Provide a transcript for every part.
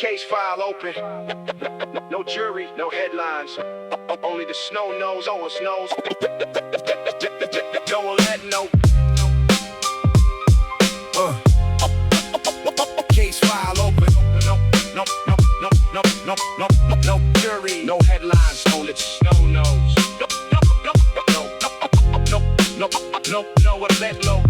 Case file open. No jury, no headlines. Only the snow knows, oh it snows. No one let no. Case file open. No jury, no headlines. Only the snow knows. No one let no.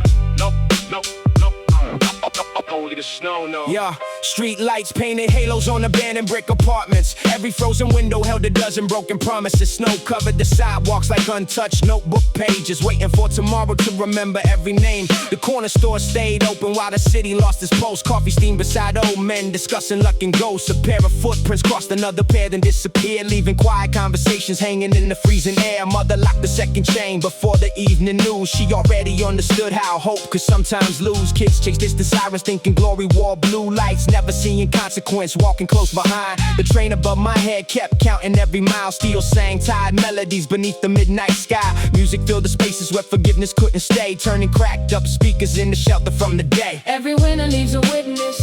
Only the snow knows. Yeah, street lights painted halos on abandoned brick apartments. Every frozen window held a dozen broken promises. Snow covered the sidewalks like untouched notebook pages, waiting for tomorrow to remember every name. The corner store stayed open while the city lost its pulse. Coffee steamed beside old men discussing luck and ghosts. A pair of footprints crossed another pair, then disappeared, leaving quiet conversations hanging in the freezing air. Mother locked the second chain before the evening news. She already understood how hope could sometimes lose. Kids chase distant sirens thinking glory wore blue lights, never seeing consequence, walking close behind. The train above my head kept counting every mile. Still sang tired melodies beneath the midnight sky. Music filled the spaces where forgiveness couldn't stay, turning cracked up speakers into shelter from the day. Every winner leaves a witness.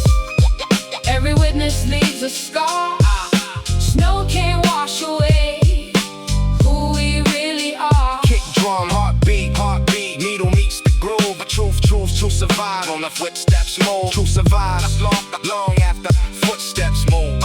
Every witness leaves a scar. Snow can't wash away who we really are. Kick drum, heartbeat, needle meets the groove. But truth to survive on the footsteps move. To survive long after footsteps move.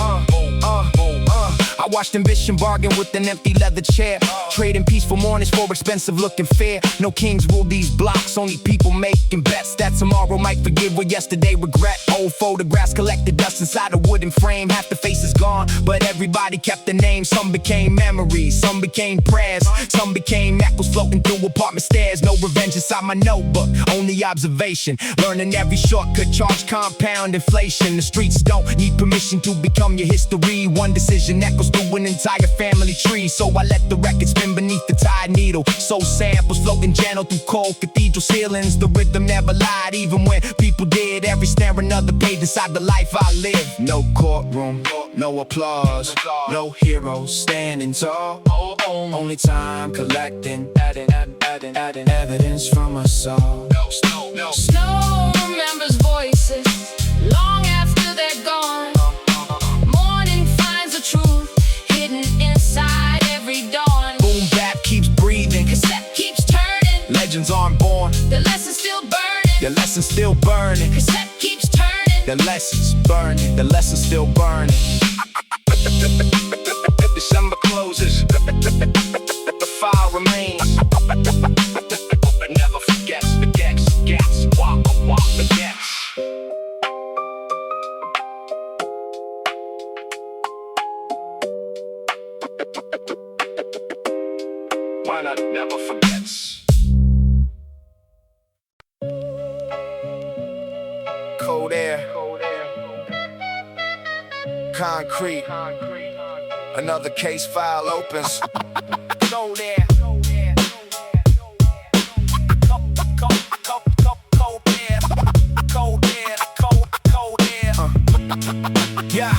I watched ambition bargain with an empty leather chair, trading peaceful mornings for expensive looking fare. No kings rule these blocks, only people making bets that tomorrow might forgive what yesterday regret. Old photographs collected dust inside a wooden frame. Half the face is gone, but everybody kept the name. Some became memories, some became prayers, some became echoes floating through apartment stairs. No revenge inside my notebook, only observation. Learning every shortcut, charge compound inflation. The streets don't need permission to become your history. One decision echoes through an entire family tree. So I let the record spin beneath the tide needle. Soul samples floating gentle through cold cathedral ceilings. The rhythm never lied, even when people did. Every snare another page inside the life I live. No courtroom, no applause, no heroes standing tall. Only time collecting, adding evidence from us all. Snow remembers voices long after they're gone. Morning finds the truth hidden inside every dawn. Boom bap keeps breathing, Cassette keeps turning. legends aren't born. The lesson's still burning. The lesson's still burning. Cassette keeps turning. The lesson's burning. The lesson's still burning. December closes, the file remains. Never forgets, walk, forgets. Why not never forgets? Cold air, concrete. Another case file opens. Cold air. Yeah.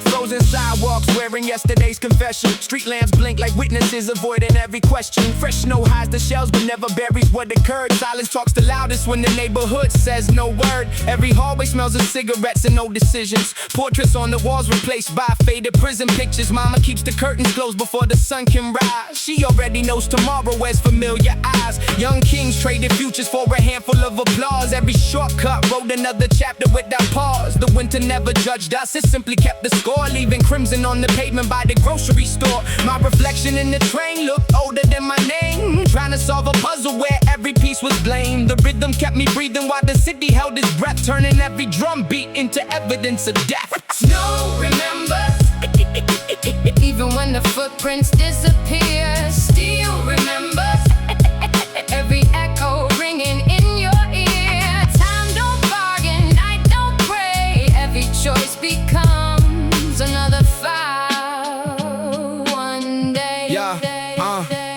Frozen sidewalks wearing yesterday's confession. Street lamps blink like witnesses avoiding every question. Fresh snow hides the shells but never buries what occurred. Silence talks the loudest when the neighborhood says no word. Every hallway smells of cigarettes and no decisions. Portraits on the walls replaced by faded prison pictures. Mama keeps the curtains closed before the sun can rise. She already knows tomorrow wears familiar eyes. Young kings traded futures for a handful of applause. Every shortcut wrote another chapter without pause. The winter never judged us, it simply kept the score, leaving crimson on the pavement by the grocery store. My reflection in the train looked older than my name, trying to solve a puzzle where every piece was blamed. The rhythm kept me breathing while the city held its breath, turning every drum beat into evidence of death. Snow remembers, even when the footprints disappear. Still remembers, every echo ringing in your ear. Time don't bargain, night don't pray. Every choice becomes another file. One day.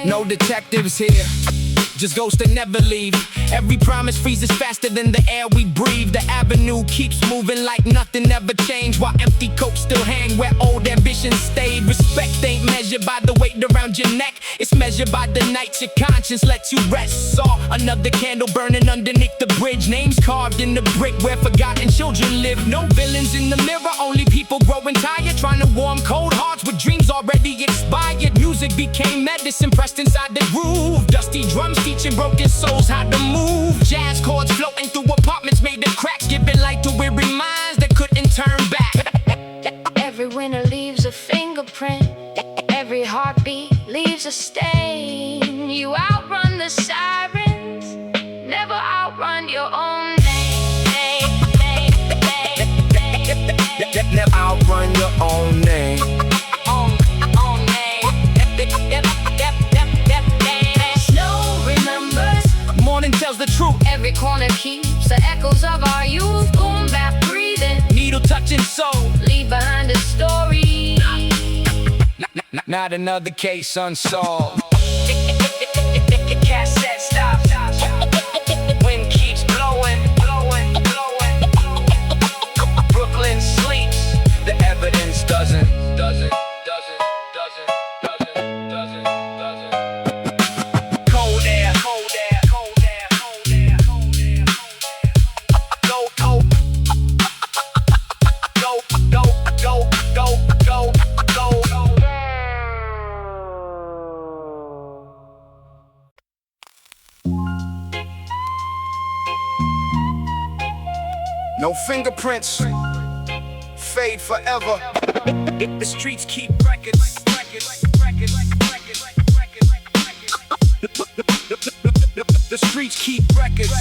No detectives here, just ghosts that never leave. Every promise freezes faster than the air we breathe. The avenue keeps moving like nothing ever changed, while empty coats still hang where old ambitions stayed. Respect ain't measured by the weight around your neck, it's measured by the nights your conscience lets you rest. Saw another candle burning underneath the bridge, names carved in the brick where forgotten children live. No villains in the mirror, only people music became medicine pressed inside the groove. Dusty drums teaching broken souls how to move. Jazz chords floating through apartments made the crack, giving light to weary minds that couldn't turn back. Every winter leaves a fingerprint. Every heartbeat leaves a stain. You outrun the sirens, never outrun your own name. Never outrun your own name. Snow remembers. Morning tells the truth. Every corner keeps the echoes of our youth. Going back, breathing. Needle touching soul. Leave behind a story. Not another case unsolved. Cassette stop. Wind keeps blowing. Brooklyn sleeps. The evidence doesn't. Cold air. Go. No fingerprints, fade forever. The streets keep records. The streets keep records.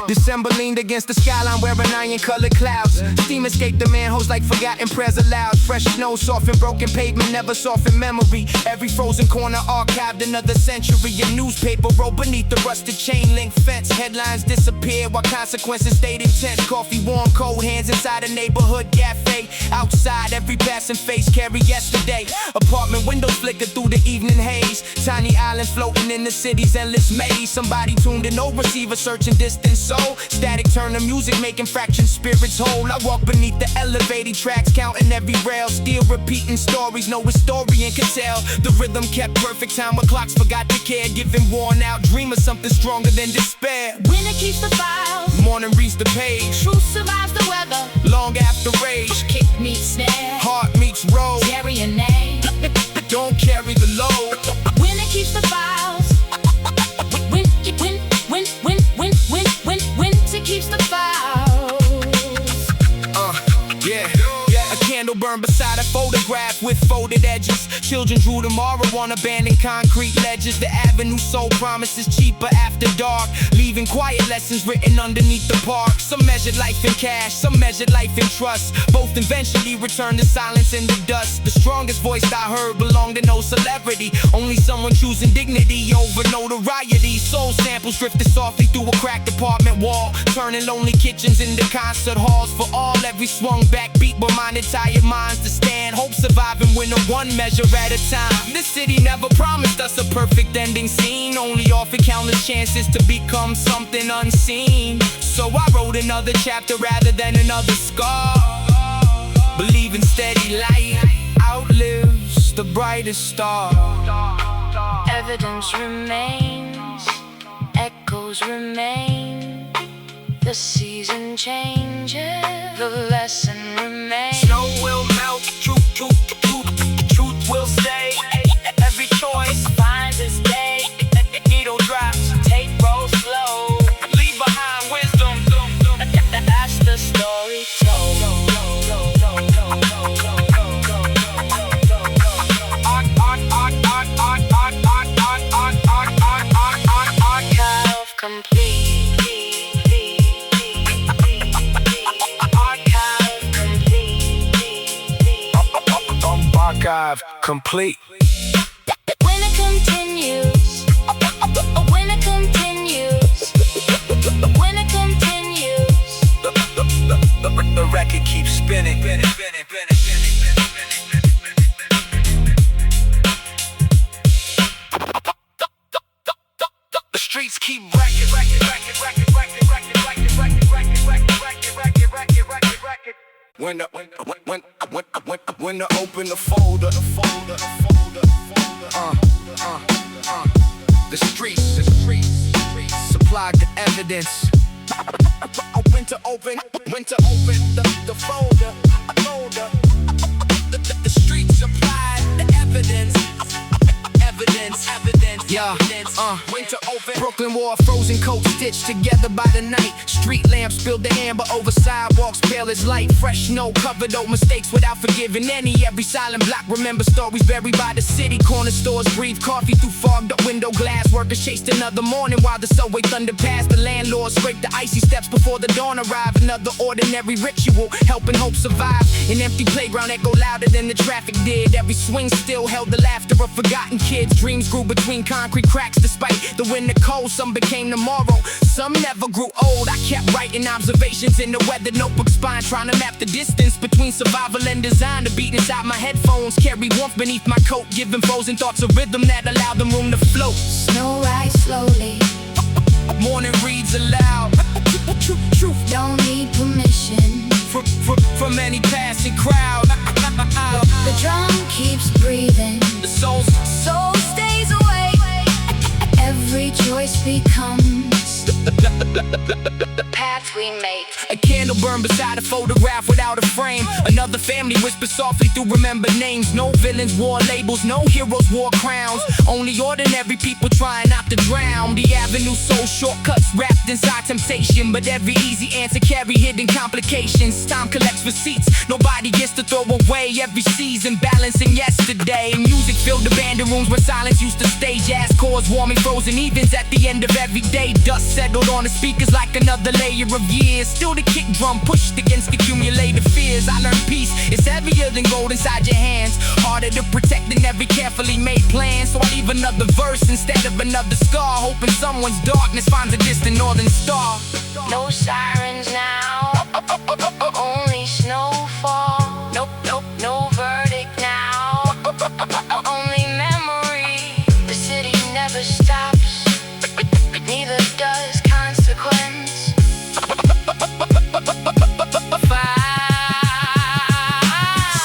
December leaned against the skyline wearing iron-colored clouds. Steam escaped the manholes like forgotten prayers aloud. Fresh snow softened broken pavement, never softened memory. Every frozen corner archived another century. A newspaper rolled beneath the rusted chain link fence. Headlines disappeared while consequences stayed intense. Coffee warm, cold hands inside a neighborhood cafe. Outside, every passing face carry yesterday. Apartment windows flickered through the evening haze. Tiny islands floating in the city's endless maze. Somebody tuned in, no receiver, searching distant soul. Static turn to music, making fractured spirits whole. I walk beneath the elevated tracks, counting every rail. Still repeating stories no historian could tell. The rhythm kept perfect time where clocks forgot to care. Giving worn out dream of something stronger than despair. Winter keeps the files. Morning reads the page. Truth survives the weather. Long after rage. Kick meets snare. Heart meets road. Carry a name. Don't carry the load. Winter keeps the files. Winter keeps the files. Yeah. A candle burned beside a photograph with folded edges. Children drew tomorrow on abandoned concrete ledges. The avenue sold promises cheaper after dark, leaving quiet lessons written underneath the park. Some measured life in cash, some measured life in trust. Both eventually returned to silence and the dust. The strongest voice I heard belonged to no celebrity, only someone choosing dignity over notoriety. Soul samples drifted softly through a cracked apartment wall, turning lonely kitchens into concert halls for all. Every swung back beat reminded tired minds to stand. Hope surviving winter one measure at a time. This city never promised us a perfect ending scene, only offered countless chances to become something unseen. So I wrote another chapter rather than another scar. Believing steady light outlives the brightest star. Evidence remains, echoes remain. The season changes, the lesson remains. Snow will melt, truth will stay. Every choice finds its day. Needle drops, tape rolls slow. Leave behind wisdom. That's the story told. Archive complete. Archive complete. When it continues, when it continues, when it continues, The record keeps spinning. The streets keep record. When to open the folder. The streets supplied the evidence. When to open the folder. The evidence. Yeah, winter open. Brooklyn wore a frozen coat stitched together by the night. Street lamps spilled the amber over sidewalks pale as light. Fresh snow covered old mistakes without forgiving any. Every silent block remember stories buried by the city. Corner stores breathe coffee through fogged up window glass. Workers chased another morning while the subway thundered past. The landlord scraped the icy steps before the dawn arrived. Another ordinary ritual, helping hope survive. An empty playground echoed louder than the traffic did. Every swing still held the laughter of forgotten kids. Dreams grew between concrete cracks despite the winter cold. Some became tomorrow, some never grew old. I kept writing observations in the weather notebook spine, trying to map the distance between survival and design. The beat inside my headphones carry warmth beneath my coat, giving frozen thoughts a rhythm that allowed them room to float. Snow rise slowly, Morning reads aloud. Truth don't need permission. from any passing crowd. The drum keeps breathing, The soul stays awake. Every choice becomes the path we make. A candle burned beside a photograph without a frame. Another family whispered softly through remembered names. No villains wore labels, no heroes wore crowns. Only ordinary people trying not to drown. The avenue so shortcuts wrapped inside temptation, but every easy answer carry hidden complications. Time collects receipts, nobody gets to throw away. Every season balancing yesterday. Music filled the abandoned rooms where silence used to stay. Jazz chords warming frozen evens at the end of every day. Dust settled on the speakers like another layer of years. Still the kick drum pushed against accumulated fears. I learned peace, it's heavier than gold inside your hands. Harder to protect than every carefully made plan. So I leave another verse instead of another scar, hoping someone's darkness finds a distant northern star. No sirens now, only snowfall. No verdict now, only memory. The city never stops, neither does consequence.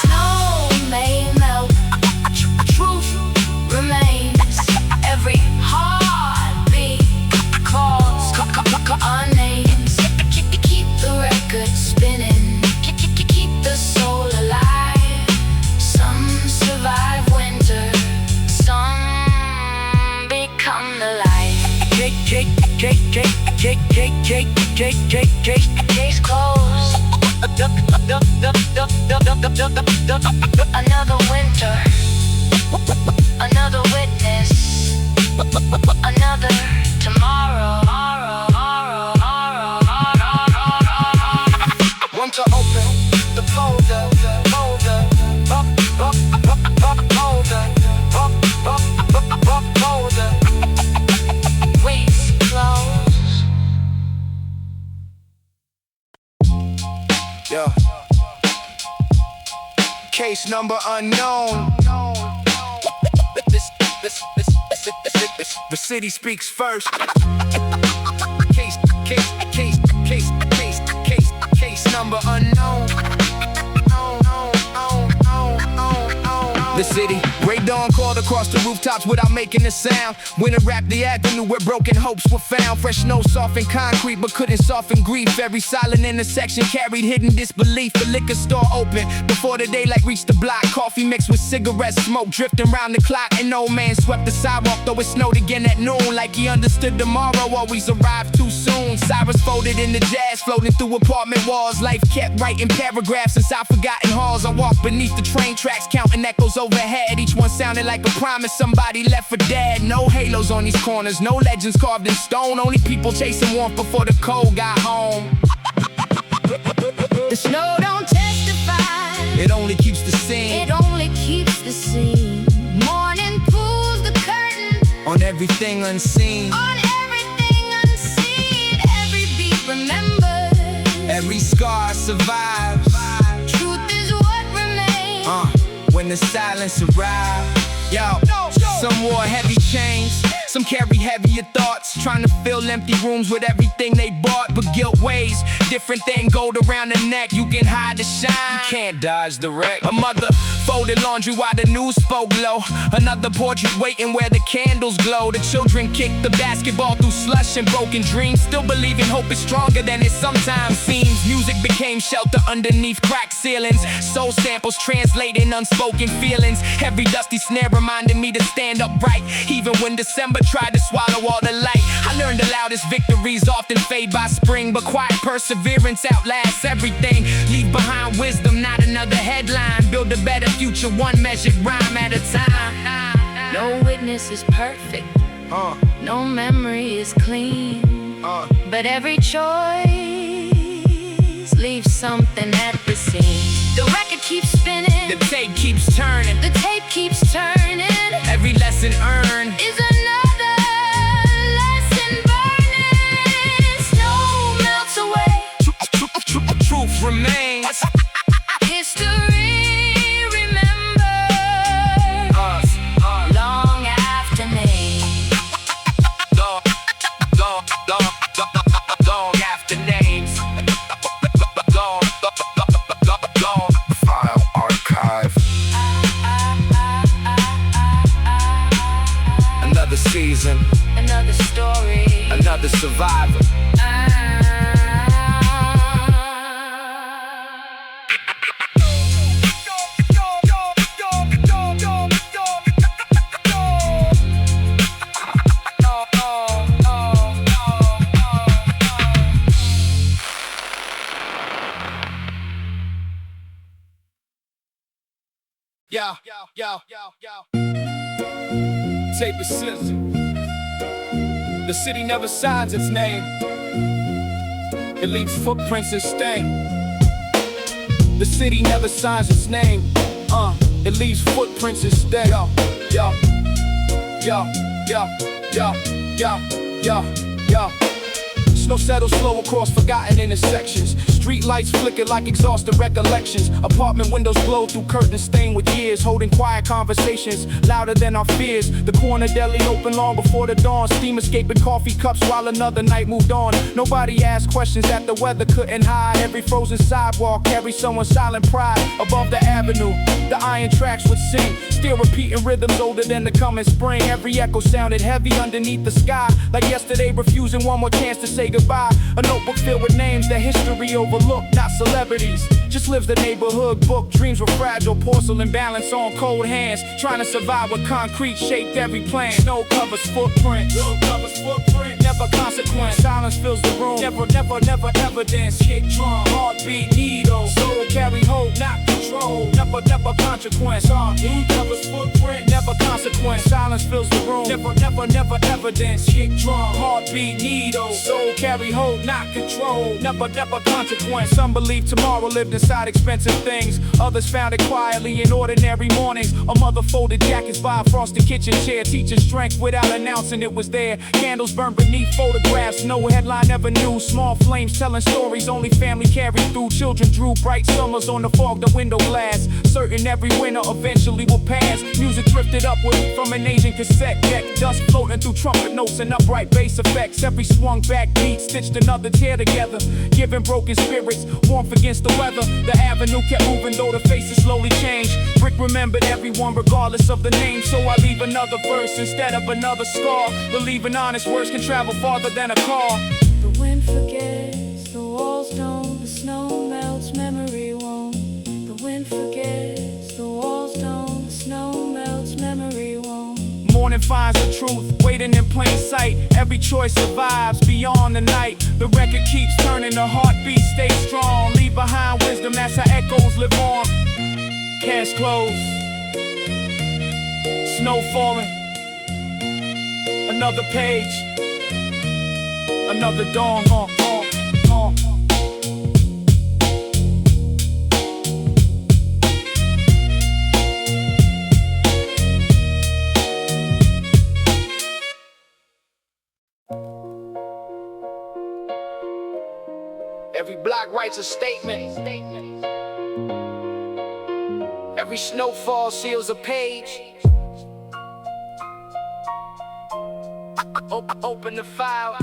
Snow may melt, truth remains. Every heartbeat calls our names. Keep the record spinning, keep the soul alive. Some survive winter, some become the light. Case closed. Another winter, another witness, another tomorrow. Winter open, the folder, Waits close. Yeah. Case number unknown. The city speaks first. Case number unknown. The city, Ray Dawn called across the rooftops without making a sound. Winter wrapped the avenue where broken hopes were found. Fresh snow softened concrete but couldn't soften grief. Every silent intersection carried hidden disbelief. The liquor store open before the daylight reached the block. Coffee mixed with cigarette smoke drifting round the clock. An old man swept the sidewalk though it snowed again at noon. Like he understood tomorrow always arrived too soon. Sirens folded in the jazz floating through apartment walls. Life kept writing paragraphs inside forgotten halls. I walked beneath the train tracks counting echoes overhead. Each one sounded like a promise somebody left for dead. No halos on these corners, no legends carved in stone. Only people chasing warmth before the cold got home. The snow don't testify, It only keeps the scene it only keeps the scene. Morning pulls the curtain on everything unseen. on everything unseen. Every beat remembered, Every scar survives. truth is what remains. When the silence arrives. Yo, some wore heavy chains, some carry heavier thoughts, trying to fill empty rooms with everything they bought. But guilt weighs different than gold around the neck. You can hide the shine, you can't dodge the wreck. A mother folded laundry while the news spoke low. Another portrait waiting where the candles glow. The children kick the basketball through slush and broken dreams, still believing hope is stronger than it sometimes seems. Music became shelter underneath cracked ceilings. Soul samples translating unspoken feelings. Every dusty snare reminded me to stand upright, even when December tried to swallow all the light. I learned the loudest victories often fade by spring, but quiet perseverance outlasts everything. Leave behind wisdom, not another headline. Build a better future, one measured rhyme at a time. No witness is perfect, no memory is clean, but every choice leaves something at the scene. The record keeps spinning, The tape keeps turning, the tape keeps turning. every lesson earned Is another lesson burning. Snow melts away, truth remains. history remembers long after name. Long after names. File archive. Another season, Another story. another survivor. Yo. Tape is scissors. The city never signs its name. It leaves footprints and stain. The city never signs its name. It leaves footprints and stain. Yo. Snow settles slow across forgotten intersections. Street lights flicker like exhausted recollections. Apartment windows glow through curtains stained with years, holding quiet conversations louder than our fears. The corner deli opened long before the dawn, steam escaping coffee cups while another night moved on. Nobody asked questions that the weather couldn't hide. Every frozen sidewalk carried someone's silent pride. Above the avenue, the iron tracks would sing, still repeating rhythms older than the coming spring. Every echo sounded heavy underneath the sky, like yesterday refusing one more chance to say goodbye. A notebook filled with names that history overlooked, not celebrities. Just lives the neighborhood book. Dreams were fragile, porcelain balance on cold hands, trying to survive with concrete shaped every plan. Snow covers footprint, never consequence. Silence fills the room, never evidence. Kick drum, heartbeat, needle. Soul carry hope, not control. Never consequence. Covers footprint, never consequence. Silence fills the room, never evidence. Kick drum, heartbeat, needle. Soul carry hope, not control. Never consequence. Some believe tomorrow lived inside expensive things. Others found it quietly in ordinary mornings. A mother folded jackets by a frosted kitchen chair, teaching strength without announcing it was there. Candles burned beneath photographs, no headline ever knew. Small flames telling stories only family carried through. Children drew bright summers on the fogged window glass, certain every winter eventually will pass. Music drifted upward from an Asian cassette deck, dust floating through trumpet notes and upright bass effects. Every swung back beat stitched another tear together, giving broken spirits warmth against the weather. The avenue kept moving though the faces slowly changed. Brick remembered everyone regardless of the name, so I leave another verse instead of another scar, believing honest words can travel farther than a car. The wind forgets, the walls don't, the snow melts, memory won't. The wind forgets, the walls don't, the snow melts, memory won't. Morning finds the truth, waiting in plain sight. Every choice survives beyond the night. The record keeps turning, the heartbeat stays strong. Leave behind wisdom, that's how echoes live on. Cast closed, snow falling. Another page, another dawn. Every block writes a statement. Every snowfall seals a page. Open the file.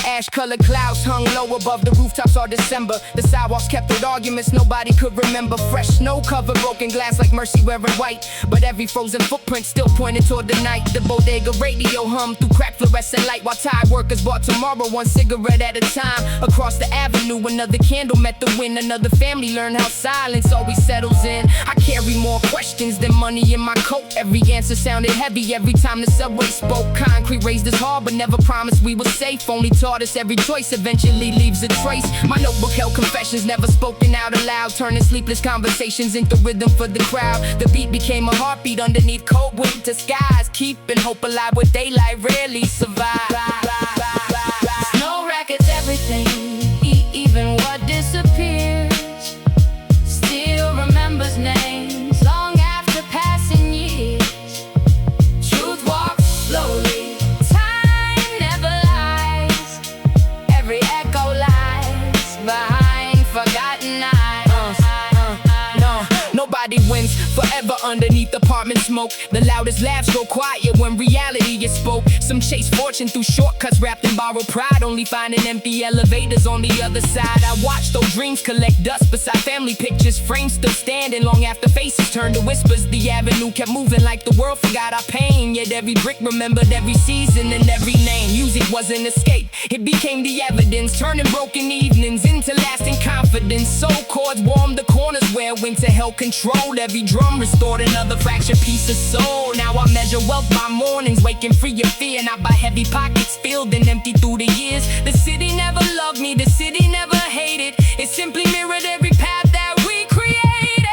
Ash-colored clouds hung low above the rooftops all December. The sidewalks kept with arguments nobody could remember. Fresh snow covered broken glass like Mercy wearing white. But every frozen footprint still pointed toward the night. The bodega radio hummed through cracked fluorescent light, while tired workers bought tomorrow one cigarette at a time. Across the avenue, another candle met the wind. Another family learned how silence always settles in. I carry more questions than money in my coat. Every answer sounded heavy every time the subway spoke. Concrete raised us hard but never promised we were safe. Only taught us every choice eventually leaves a trace. My notebook held confessions never spoken out aloud, turning sleepless conversations into rhythm for the crowd. The beat became a heartbeat underneath cold winter skies, keeping hope alive where daylight rarely survives. Snow records everything, even what disappears. Still remembers names long after passing years. Truth walks slowly, time never lies. Every echo lies behind forgotten eyes. Nobody wins forever underneath apartment smoke. The loudest laughs go quiet when reality is spoke. Some chase fortune through shortcuts wrapped in borrowed pride, only finding empty elevators on the other side. I watched those dreams collect dust beside family pictures, frames still standing long after faces turned to whispers. The avenue kept moving like the world forgot our pain, yet every brick remembered every season and every name. Music was an escape, it became the evidence, turning broken evenings into lasting confidence. Soul chords warmed the corners where winter held control. Every drum restored another fractured piece of soul. Now I measure wealth by mornings, waking free of fear, not by heavy pockets filled and empty through the years. The city never loved me, the city never hated. It simply mirrored every path that we created.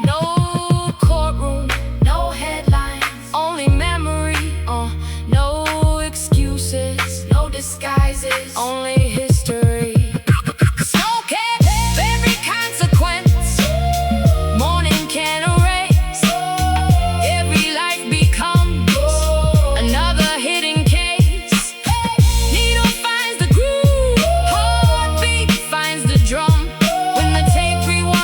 No courtroom, no headlines, only memory. No excuses, no disguises, only history. Snow can't every consequence. Morning can erase. Every life becomes another hidden case. Needle finds the groove, heartbeat finds the drum. When the tape rewinds,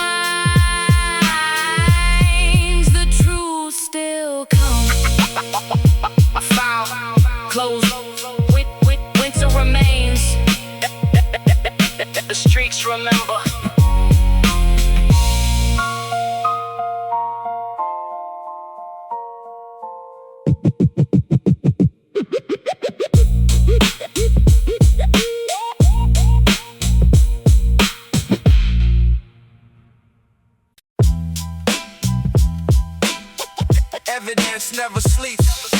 the truth still comes. Foul, close, winter remains. The streets remember. Evidence never sleeps.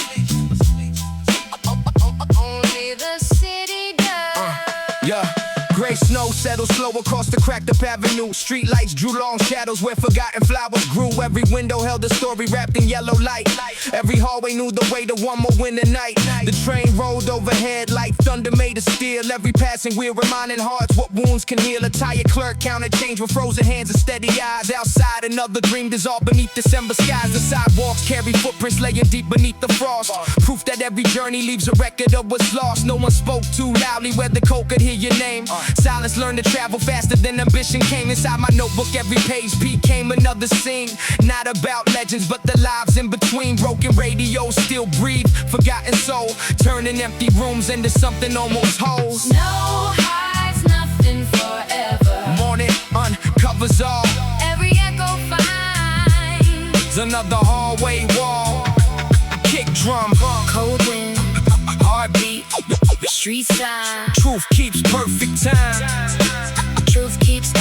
Only the city does. Gray snow settled slow across the cracked up avenue. Street lights drew long shadows where forgotten flowers grew. Every window held a story wrapped in yellow light. Every hallway knew the way to one more winter night. The train rolled overhead like thunder made of steel. Every passing wheel reminding hearts what wounds can heal. A tired clerk counted change with frozen hands and steady eyes. Outside another dream dissolved beneath December skies. The sidewalks carry footprints laying deep beneath the frost. Proof that every journey leaves a record of what's lost. No one spoke too loudly where the cold could hear your name. Silence learned to travel faster than ambition came. Inside my notebook every page became another scene. Not about legends but the lives in between. Broken radios still breathe, forgotten soul, turning empty rooms into something almost whole. Snow hides nothing forever. Morning uncovers all. Every echo finds Another hallway wall, kick drum, cold wind, heartbeat, street sign. truth keeps perfect time. Truth keeps.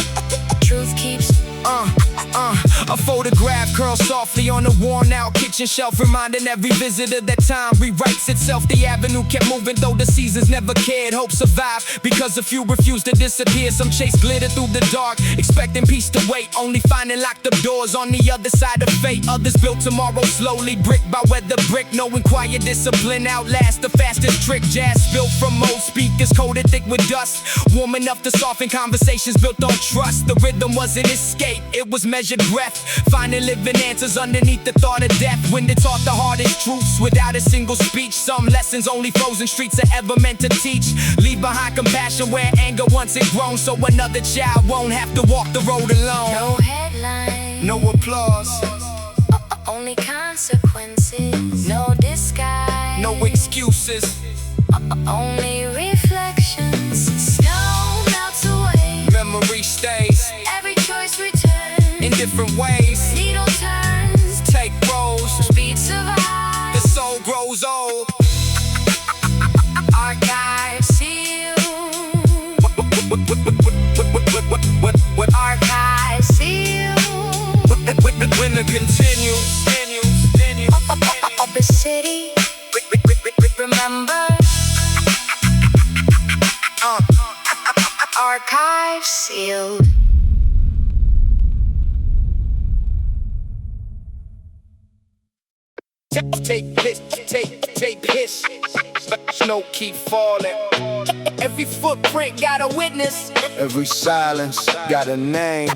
A photograph curls softly on a worn out kitchen shelf, reminding every visitor that time rewrites itself. The avenue kept moving though the seasons never cared. Hope survived because a few refused to disappear. Some chased glitter through the dark, expecting peace to wait, only finding locked up doors on the other side of fate. Others built tomorrow slowly, brick by weather brick, knowing quiet discipline outlasts the fastest trick. Jazz built from old speakers coated thick with dust, warm enough to soften conversations built on trust. The rhythm was an escape, it was measured breath, finding living answers underneath the thought of death. When they taught the hardest truths without a single speech, some lessons only frozen streets are ever meant to teach. Leave behind compassion where anger once had grown, so another child won't have to walk the road alone. No headlines, No applause, only consequences. No disguise, no excuses. faces, only reflections. Snow melts away, memory stays every choice returns. in different ways. Needle turns, Take rows, speed survives. the soul grows old. Archive sealed. Archive sealed. When it continues, Of the city, remember. Archive sealed. take piss. Snow keep falling. Every footprint got a witness. Every silence got a name.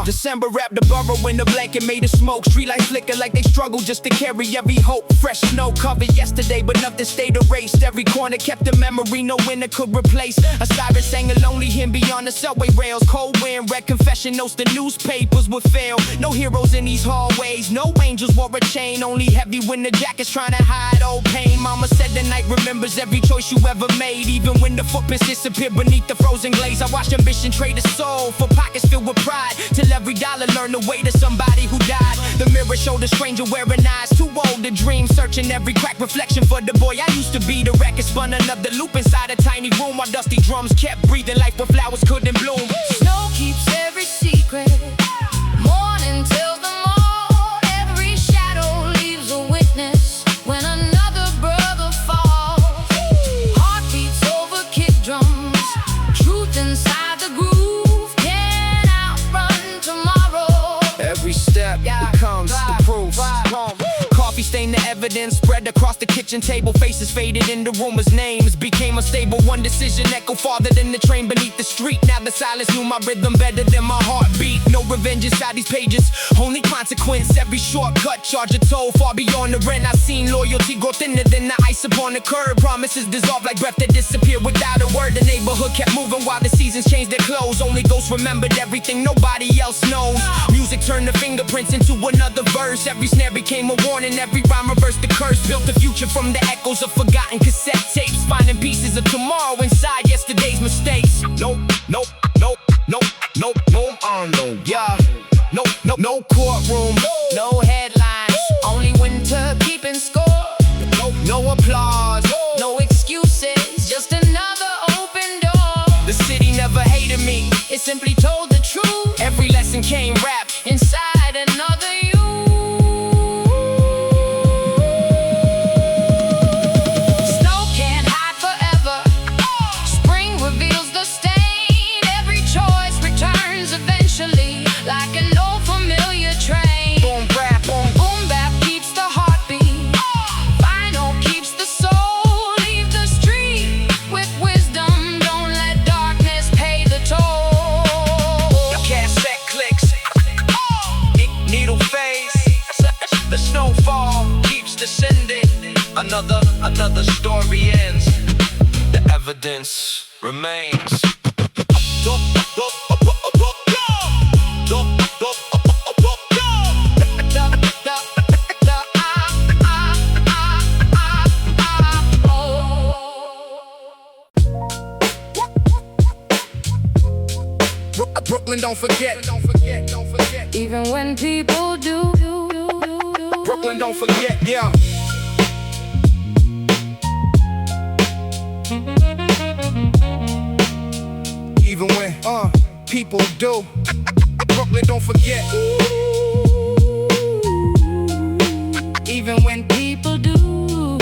December wrapped the borough in the blanket, made of smoke. Streetlights flicker like they struggle just to carry every hope. Fresh snow covered yesterday, but nothing stayed erased. Every corner kept a memory no winter could replace. A siren sang a lonely hymn beyond the subway rails. Cold wind read confession notes, the newspapers would fail. No heroes in these hallways, no angels wore a chain. Only heavy winter jackets trying to hide old pain. Mama said the night remembers every choice you ever made, even when the footprints disappear beneath the frozen glaze. I watched ambition trade a soul for pockets filled with pride, till every dollar learned the way to somebody who died. The mirror showed a stranger wearing eyes, too old to dream, searching every crack reflection for the boy I used to be. The record spun another loop inside a tiny room, while dusty drums kept breathing life where flowers couldn't bloom. Snow keeps every secret. Morning till the morn, every shadow leaves a witness. When another brother falls, heartbeats over kick drums, truth inside the groove can't outrun tomorrow. Every step becomes the proof. Coffee stained the evidence, spread across the kitchen table. Faces faded in the rumors, names became unstable. One decision echoed farther than the train beneath the street. Now the silence knew my rhythm better than my heartbeat. No revenge inside these pages, only consequence. Every shortcut charge a toll far beyond the rent. I've seen loyalty grow thinner than the ice upon the curb. Promises dissolve like breath that disappeared without a word. The neighborhood kept moving while the seasons changed their clothes. Only ghosts remembered everything nobody else knows. Music turned the fingerprints into another verse. Every snare became a warning, every rhyme reversed the curse. Built a future from the echoes of forgotten cassette tapes, finding pieces of tomorrow inside yesterday's mistakes. No, yeah. No courtroom, no headlines, only winter keeping score. No applause, no excuses, just another open door. The city never hated me, it simply told the truth. Every lesson came wrapped inside another you. Snow can't hide forever, spring reveals the stain. Every choice returns eventually, like an old familiar train. Boom, rap, boom. Boom bap keeps the heartbeat, vinyl keeps the soul. Leave the street with wisdom, don't let darkness pay the toll. Cassette clicks, needle fades, the snowfall keeps descending. Another story ends, the evidence remains. Brooklyn, don't forget. Even when people do. Brooklyn, don't forget, yeah. Even when people do. Brooklyn, don't forget. Even when people do.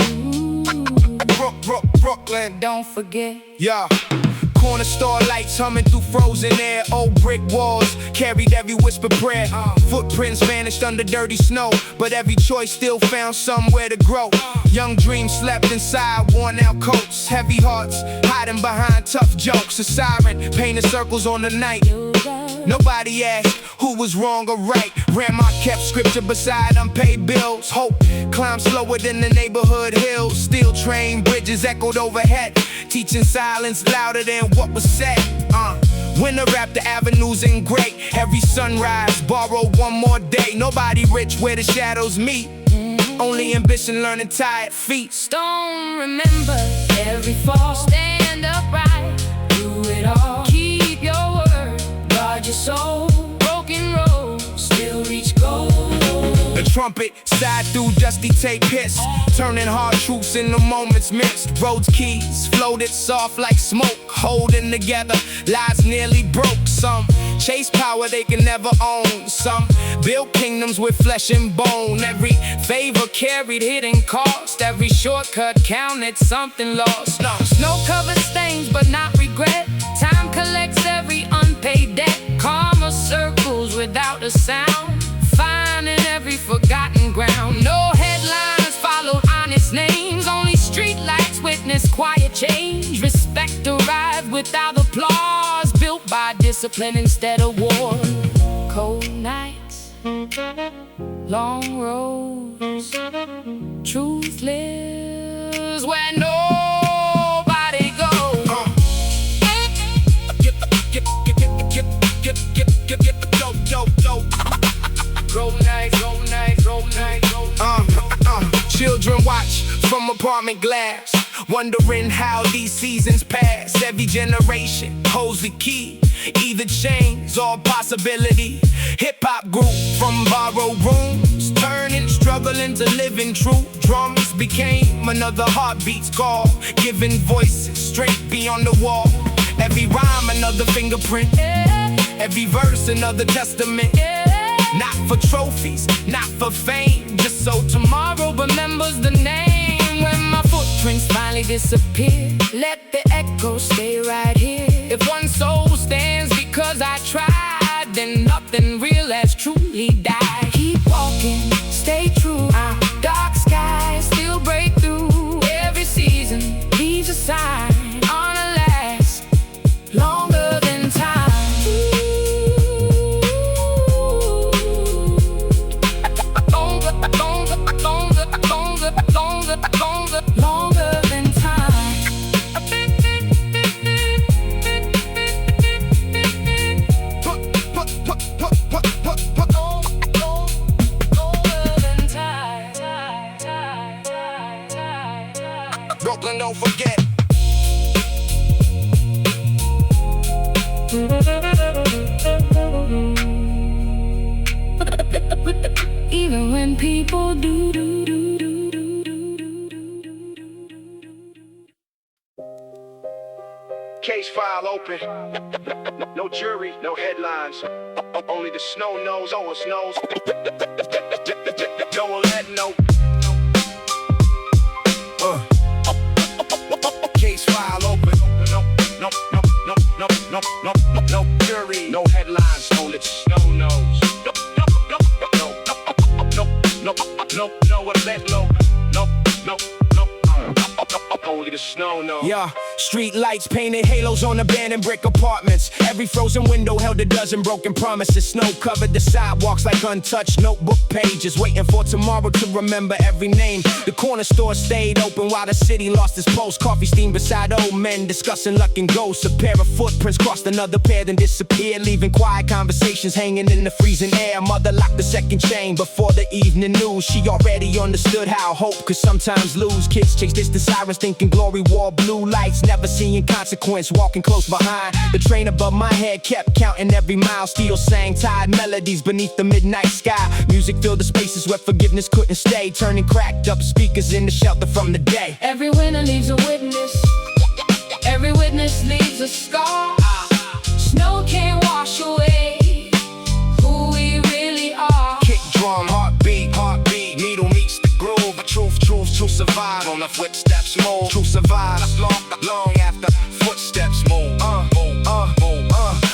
Brooklyn, Don't forget. yeah. Corner store lights humming through frozen air. Old brick walls carried every whispered prayer. Footprints vanished under dirty snow, but every choice still found somewhere to grow. Young dreams slept inside worn out coats. Heavy hearts hiding behind tough jokes. A siren painted circles on the night. Nobody asked who was wrong or right. Grandma kept scripture beside unpaid bills. Hope climbed slower than the neighborhood hills. Steel train bridges echoed overhead, teaching silence louder than what was said. Winter wrap the avenues in gray. Every sunrise, borrow one more day. Nobody rich where the shadows meet. Only ambition, learning tired feet. Stone, remember every fall. Stand upright through it all. Keep your word, guard your soul. Broken road, still reach gold. The trumpet sighed through dusty tape hits, turning hard truths into moments mixed. Roads keys floated soft like smoke, holding together lives nearly broke. Some chase power they can never own. Some build kingdoms with flesh and bone. Every favor carried hidden cost. Every shortcut counted something lost. Snow covers stains but not regret. Time collects every unpaid debt. Karma circles without a sound, finding every forgotten ground. No headlines followed honest names. Only street lights witness quiet change. Respect arrived without applause, built by discipline instead of war. Cold nights, long roads, truth lives where nobody goes. Children watch from apartment glass, wondering how these seasons pass. Every generation holds the key, either change or possibility. Hip-hop grew from borrowed rooms, turning struggle into living true. Drums became another heartbeat's call, giving voices straight beyond the wall. Every rhyme another fingerprint, every verse another testament. Not for trophies, not for fame, just so tomorrow remembers the name. When my footprints finally disappear, let the echo stay right here. If one soul stands because I tried, then nothing real has truly died. Keep walking, stay true. Dark skies still break through. Every season leaves a sign on a last longer than time. Longer than time. Brooklyn, don't forget. Even when people do. Case file open. No jury, no headlines. Only the snow knows, oh it snows. No one let no. Case file open. No jury, no headlines. Only the snow knows. No one let no. Only the snow knows. Yeah, street lights painted halos on abandoned brick apartments. Every frozen window held a dozen broken promises. Snow covered the sidewalks like untouched notebook pages, waiting for tomorrow to remember every name. The corner store stayed open while the city lost its pulse. Coffee steamed beside old men discussing luck and ghosts. A pair of footprints crossed another pair, then disappeared, leaving quiet conversations hanging in the freezing air. Mother locked the second chain before the evening news. She already understood how hope could sometimes lose. Kids chase distant sirens thinking glory wore blue lights, never seeing consequence, walking close behind. The train above my head kept counting every mile. Still sang tired melodies beneath the midnight sky. Music filled the spaces where forgiveness couldn't stay, turning cracked up speakers into shelter from the day. Every winner leaves a witness. Every witness leaves a scar. Snow can't wash away who we really are. Kick drum, heartbeat, needle meets the groove. A truth to survive on the footsteps move. To survive long after footsteps move.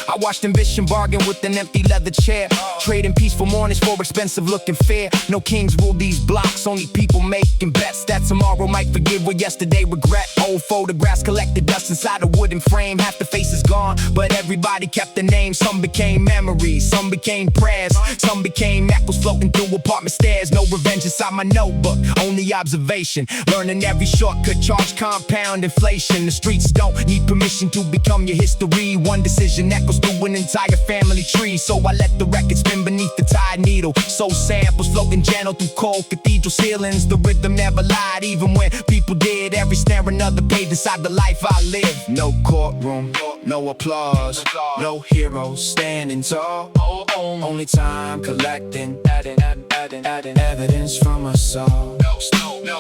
I Whitewashed ambition, bargain with an empty leather chair. Trading peaceful mornings for expensive looking fare. No kings rule these blocks, only people making bets that tomorrow might forgive what yesterday regret. Old photographs collected dust inside a wooden frame. Half the face is gone, but everybody kept the name. Some became memories, some became prayers, some became echoes floating through apartment stairs. No revenge inside my notebook, only observation. Learning every shortcut, charge compound inflation. The streets don't need permission to become your history. One decision echoes through an entire family tree. So I let the record spin beneath the tide needle. Soul samples floating gentle through cold cathedral ceilings. The rhythm never lied, even when people did. Every snare another page inside the life I live. No courtroom, no applause, no heroes standing tall. Only time collecting, adding evidence from us all.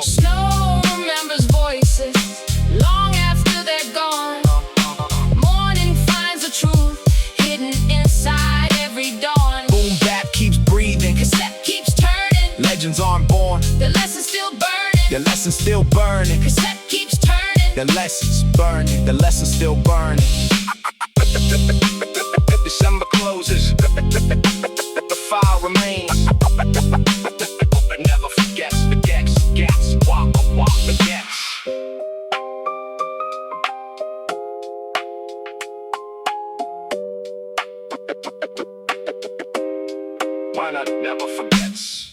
Snow remembers voices long after they're gone. Morning finds the truth hidden inside every dawn. Boom bap keeps breathing, Cassette keeps turning, legends aren't born. the lesson's still burning. The lesson's still burning. Cassette keeps turning, The lesson's burning. The lesson's still burning. December closes. The file remains. Never forgets. Walk, forgets. Why not never forgets?